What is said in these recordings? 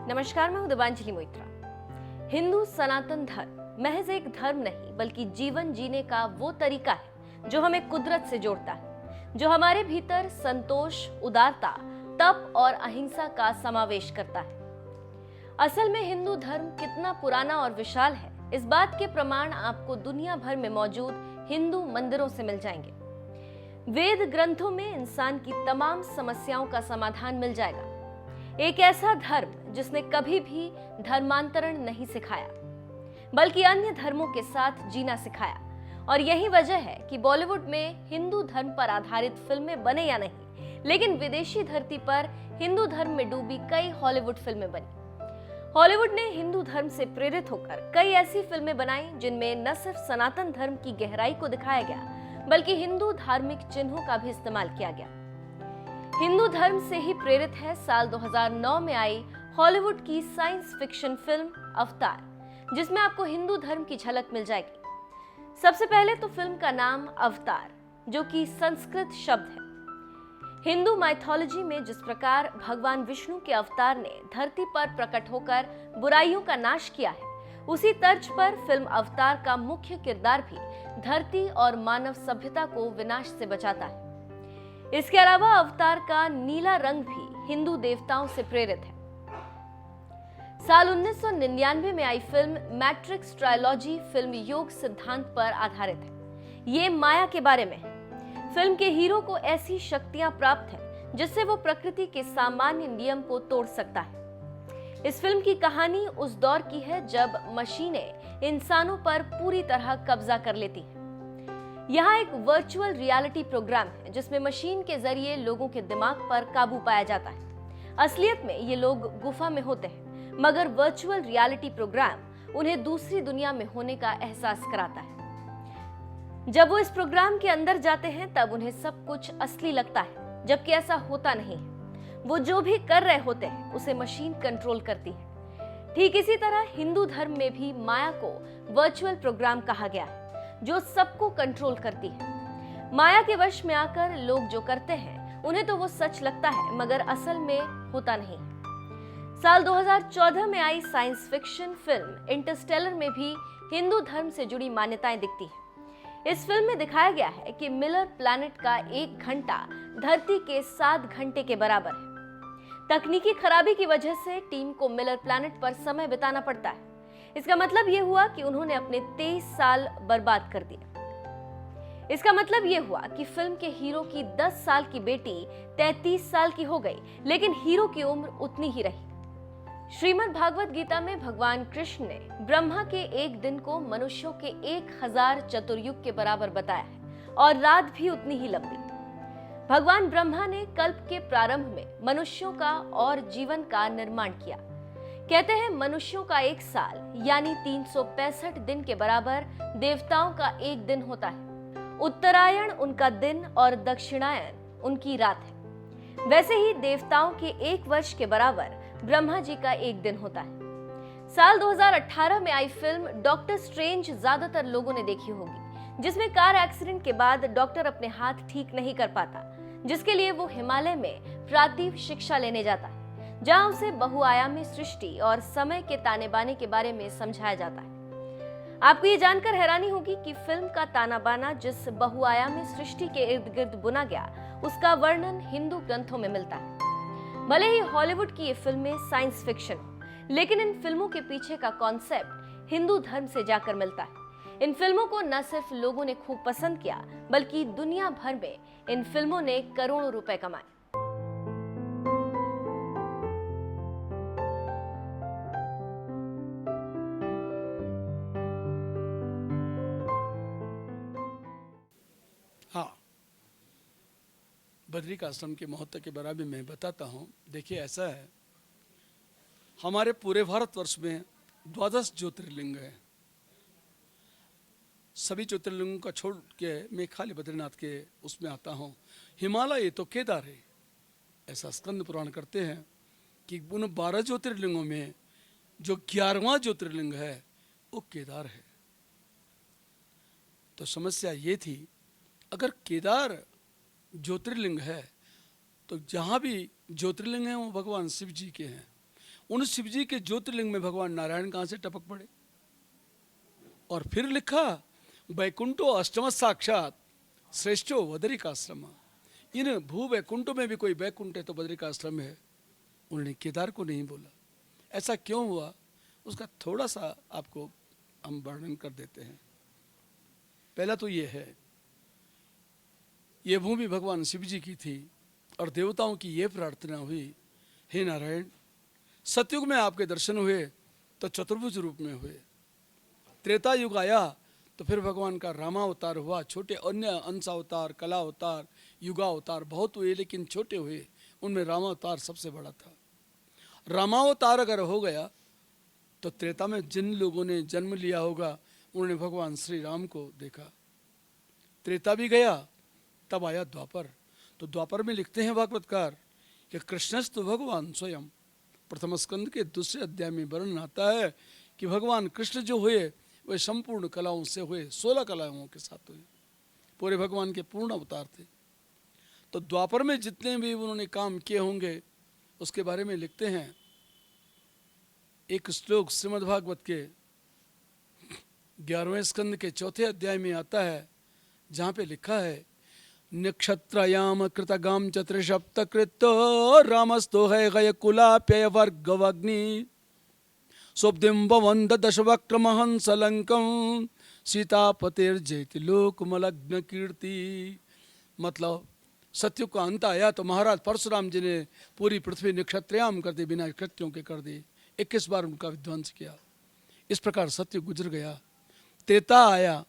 नमस्कार, मैं हूं दिबांजलि मोइत्रा। हिंदू सनातन धर्म महज एक धर्म नहीं बल्कि जीवन जीने का वो तरीका है जो हमें कुदरत से जोड़ता है, जो हमारे भीतर संतोष, उदारता, तप और अहिंसा का समावेश करता है। असल में हिंदू धर्म कितना पुराना और विशाल है, इस बात के प्रमाण आपको दुनिया भर में मौजूद हिंदू मंदिरों से मिल जाएंगे। वेद ग्रंथों में इंसान की तमाम समस्याओं का समाधान मिल जाएगा। एक ऐसा धर्म जिसने कभी भी धर्मांतरण नहीं सिखाया बल्कि अन्य धर्मों के साथ जीना सिखाया। और यही वजह है कि बॉलीवुड में हिंदू धर्म पर आधारित फिल्में बने या नहीं, लेकिन विदेशी धरती पर हिंदू धर्म में डूबी कई हॉलीवुड फिल्में बनी। हॉलीवुड ने हिंदू धर्म से प्रेरित होकर कई ऐसी फिल्में बनाई जिनमें न सिर्फ सनातन धर्म की गहराई को दिखाया गया बल्कि हिंदू धार्मिक चिन्हों का भी इस्तेमाल किया गया। हिंदू धर्म से ही प्रेरित है साल 2009 में आई हॉलीवुड की साइंस फिक्शन फिल्म अवतार, जिसमें आपको हिंदू धर्म की झलक मिल जाएगी। सबसे पहले तो फिल्म का नाम अवतार, जो कि संस्कृत शब्द है। हिंदू माइथोलॉजी में जिस प्रकार भगवान विष्णु के अवतार ने धरती पर प्रकट होकर बुराइयों का नाश किया है, उसी तर्ज पर फिल्म अवतार का मुख्य किरदार भी धरती और मानव सभ्यता को विनाश से बचाता है। इसके अलावा अवतार का नीला रंग भी हिंदू देवताओं से प्रेरित है। साल 1999 में आई फिल्म मैट्रिक्स ट्रायलॉजी फिल्म योग सिद्धांत पर आधारित है। ये माया के बारे में है। फिल्म के हीरो को ऐसी शक्तियां प्राप्त हैं जिससे वो प्रकृति के सामान्य नियम को तोड़ सकता है। इस फिल्म की कहानी उस दौर की है जब मशीनें इंसानों पर पूरी तरह कब्जा कर लेती हैं। यहाँ एक वर्चुअल रियलिटी प्रोग्राम है जिसमें मशीन के जरिए लोगों के दिमाग पर काबू पाया जाता है। असलियत में ये लोग गुफा में होते हैं, मगर वर्चुअल रियलिटी प्रोग्राम उन्हें दूसरी दुनिया में होने का एहसास कराता है। जब वो इस प्रोग्राम के अंदर जाते हैं तब उन्हें सब कुछ असली लगता है, जबकि ऐसा होता नहीं है। वो जो भी कर रहे होते हैं उसे मशीन कंट्रोल करती है। ठीक इसी तरह हिंदू धर्म में भी माया को वर्चुअल प्रोग्राम कहा गया है, जो सबको कंट्रोल करती है। माया के वश में आकर लोग जो करते हैं उन्हें तो वो सच लगता है, मगर असल में होता नहीं। साल 2014 में आई साइंस फिक्शन फिल्म इंटरस्टेलर में भी हिंदू धर्म से जुड़ी मान्यताएं दिखती हैं। इस फिल्म में दिखाया गया है कि मिलर प्लैनेट का 1 घंटा धरती के 7 घंटे के बराबर है। तकनीकी खराबी की वजह से टीम को मिलर प्लैनेट पर समय बिताना पड़ता है। इसका मतलब यह हुआ कि उन्होंने अपने 23 साल बर्बाद कर दिए। इसका मतलब यह हुआ कि फिल्म के हीरो की 10 साल की बेटी 33 साल की हो गई, लेकिन हीरो की उम्र उतनी ही रही। श्रीमद् भागवत गीता में भगवान कृष्ण ने ब्रह्मा के एक दिन को मनुष्यों के 1000 चतुर्युग के बराबर बताया है और रात भी उतनी ही लंबी। भगवान ब्रह्मा ने कल्प के प्रारंभ में मनुष्यों का और जीवन का निर्माण किया। कहते हैं मनुष्यों का 1 साल यानी 365 दिन के बराबर देवताओं का 1 दिन होता है। उत्तरायण उनका दिन और दक्षिणायन उनकी रात है। वैसे ही देवताओं के 1 वर्ष के बराबर ब्रह्मा जी का 1 दिन होता है। साल 2018 में आई फिल्म डॉक्टर स्ट्रेंज ज्यादातर लोगों ने देखी होगी, जिसमें कार एक्सीडेंट के बाद डॉक्टर अपने हाथ ठीक नहीं कर पाता, जिसके लिए वो हिमालय में प्रातिव शिक्षा लेने जाता है, जहां उसे बहुआयामी सृष्टि और समय के ताने बाने के बारे में समझाया जाता है। आपको ये जानकर हैरानी होगी कि फिल्म का ताना बाना जिस बहुआयामी सृष्टि के इर्द गिर्द बुना गया, उसका वर्णन हिंदू ग्रंथों में मिलता है। भले ही हॉलीवुड की ये फिल्में साइंस फिक्शन हो, लेकिन इन फिल्मों के पीछे का कॉन्सेप्ट हिंदू धर्म से जाकर मिलता है। इन फिल्मों को न सिर्फ लोगों ने खूब पसंद किया, बल्कि दुनिया भर में इन फिल्मों ने करोड़ों रुपए कमाए। हाँ, बद्रिक आश्रम के महत्व के बारे में मैं बताता हूँ। देखिए, ऐसा है, हमारे पूरे भारतवर्ष में 12 ज्योतिर्लिंग है। सभी ज्योतिर्लिंगों का छोड़ के मैं खाली बद्रीनाथ के उसमें आता हूँ। हिमालय तो केदार है। ऐसा स्कंद पुराण करते हैं कि उन 12 ज्योतिर्लिंगों में जो 11वां ज्योतिर्लिंग है वो केदार है। तो समस्या ये थी, अगर केदार ज्योतिर्लिंग है तो जहाँ भी ज्योतिर्लिंग हैं वो भगवान शिव जी के हैं। उन शिव जी के ज्योतिर्लिंग में भगवान नारायण कहाँ से टपक पड़े। और फिर लिखा वैकुंठो अष्टम साक्षात श्रेष्ठो बदरिकाश्रम। इन भू वैकुंठों में भी कोई वैकुंठ है तो बदरिकाश्रम है। उन्होंने केदार को नहीं बोला। ऐसा क्यों हुआ उसका थोड़ा सा आपको हम वर्णन कर देते हैं। पहला तो ये है, ये भूमि भगवान शिव जी की थी और देवताओं की ये प्रार्थना हुई, हे नारायण, सतयुग में आपके दर्शन हुए तो चतुर्भुज रूप में हुए। त्रेता युग आया तो फिर भगवान का रामावतार हुआ। छोटे अन्य अंशावतार, कला अवतार, युगावतार बहुत हुए, लेकिन छोटे हुए, उनमें रामावतार सबसे बड़ा था। रामावतार अगर हो गया तो त्रेता में जिन लोगों ने जन्म लिया होगा उन्होंने भगवान श्री राम को देखा। त्रेता भी गया, तब आया द्वापर। तो द्वापर में लिखते हैं भागवतकार कि कृष्णस्तु भगवान स्वयं। प्रथम स्कंद के दूसरे अध्याय में वर्णन आता है कि भगवान कृष्ण जो हुए वे संपूर्ण कलाओं से हुए, 16 कलाओं के साथ हुए, पूरे भगवान के पूर्ण अवतार थे। तो द्वापर में जितने भी उन्होंने काम किए होंगे उसके बारे में लिखते हैं। एक श्लोक श्रीमद् भागवत के 11वें स्कंद के 4थे अध्याय में आता है, जहाँ पे लिखा है नक्षत्रयाम कृतगाम चतुर्सप्त कृतो रामस्तो है गय कुलाप्य वर्गवग्नि सोब्दिम वंद दशवक्र महंस लंकम सीतापतिर्जयति लोकमलग्न कीर्ति। मतलब सत्युग का अंत आया तो महाराज परशुराम जी ने पूरी पृथ्वी नक्षत्रयाम कर दी, बिना नक्षत्रों के कर दी। 21 बार उनका विध्वंस किया। इस प्रकार सत्युग गुजर गया। त्रेता आया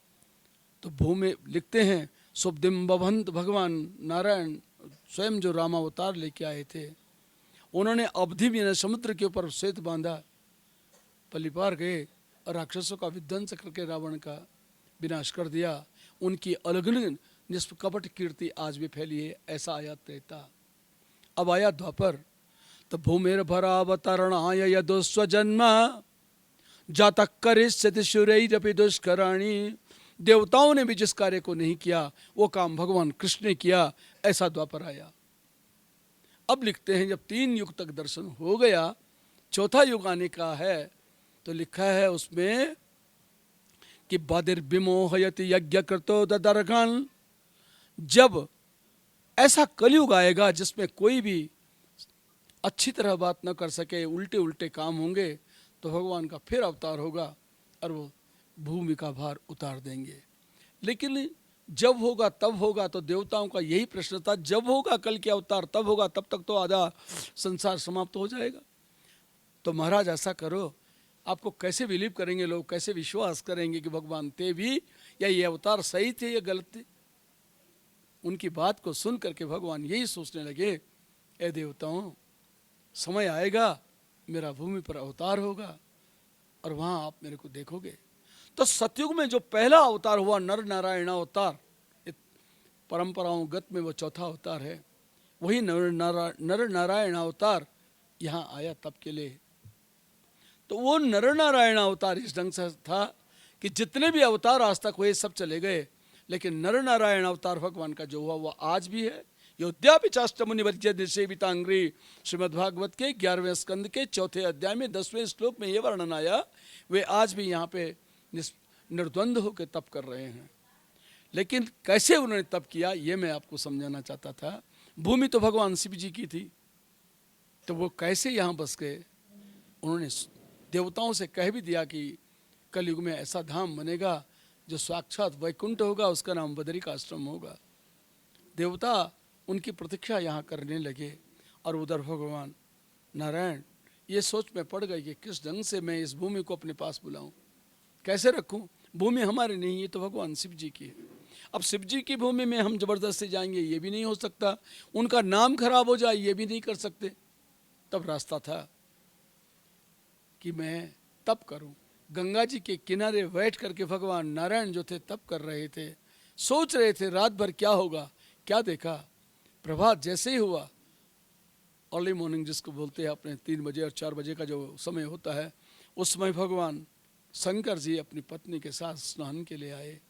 तो भूमि लिखते हैं सुब्दिम्बवंत भगवान नारायण स्वयं जो रामावतार लेके आए थे, उन्होंने अवधि में समुद्र के ऊपर श्वेत बांधा, पलिपार गए और राक्षसों का विध्वंस करके रावण का विनाश कर दिया। उनकी अलगन निष्कपट कीर्ति आज भी फैली है। ऐसा आया त्रेता। अब आया द्वापर। तो भूमिर भरावतरणाय यदुस्वजन्म जातक करिष्यति शूरैरपि दुष्कराणि। देवताओं ने भी जिस कार्य को नहीं किया वो काम भगवान कृष्ण ने किया। ऐसा द्वापर आया। अब लिखते हैं जब 3 युग तक दर्शन हो गया, 4था युग आने का है, तो लिखा है उसमें कि बदिर्विमोहयति यज्ञ कृतो ददर्घन। जब ऐसा कलयुग आएगा जिसमें कोई भी अच्छी तरह बात न कर सके, उल्टे उल्टे काम होंगे, तो भगवान का फिर अवतार होगा और वो भूमि का भार उतार देंगे। लेकिन जब होगा तब होगा, तो देवताओं का यही प्रश्न था, जब होगा कल के अवतार तब होगा, तब तक तो आधा संसार समाप्त हो जाएगा। तो महाराज ऐसा करो, आपको कैसे बिलीव करेंगे लोग, कैसे विश्वास करेंगे कि भगवान थे भी या ये अवतार सही थे या गलत थे। उनकी बात को सुन करके भगवान यही सोचने लगे, ए देवताओं, समय आएगा मेरा भूमि पर अवतार होगा और वहाँ आप मेरे को देखोगे। तो सतयुग में जो पहला अवतार हुआ नर नारायण अवतार, परंपराओं गत में वो 4था अवतार है, वही नर नारायण अवतार यहाँ आया तब के लिए। तो वो नर नारायण अवतार इस ढंग से था कि जितने भी अवतार आज तक हुए सब चले गए, लेकिन नर नारायण अवतार भगवान का जो हुआ वो आज भी है। योद्यापि चाष्टमुनि वर्ज्य सेवितांग्री, श्रीमद्भागवत के 11वें स्कंद के 4थे अध्याय में 10वें श्लोक में ये वर्णन आया, वे आज भी यहाँ पे निर्द्वंद होकर तप कर रहे हैं। लेकिन कैसे उन्होंने तप किया ये मैं आपको समझाना चाहता था। भूमि तो भगवान शिव जी की थी, तो वो कैसे यहाँ बस गए। उन्होंने देवताओं से कह भी दिया कि कलयुग में ऐसा धाम बनेगा जो साक्षात वैकुंठ होगा, उसका नाम बदरिकाश्रम होगा। देवता उनकी प्रतीक्षा यहाँ करने लगे और उधर भगवान नारायण ये सोच में पड़ गए कि किस ढंग से मैं इस भूमि को अपने पास बुलाऊं, कैसे रखूं। भूमि हमारी नहीं, ये तो भगवान शिव जी की है। अब शिव जी की भूमि में हम जबरदस्ती जाएंगे ये भी नहीं हो सकता, उनका नाम खराब हो जाए ये भी नहीं कर सकते। तब रास्ता था कि मैं तप करूं। गंगा जी के किनारे बैठ करके भगवान नारायण जो थे तप कर रहे थे, सोच रहे थे रात भर क्या होगा। क्या देखा, प्रभात जैसे ही हुआ, अर्ली मॉर्निंग जिसको बोलते हैं अपने 3 बजे और 4 बजे का जो समय होता है, उस समय भगवान शंकर जी अपनी पत्नी के साथ स्नान के लिए आए।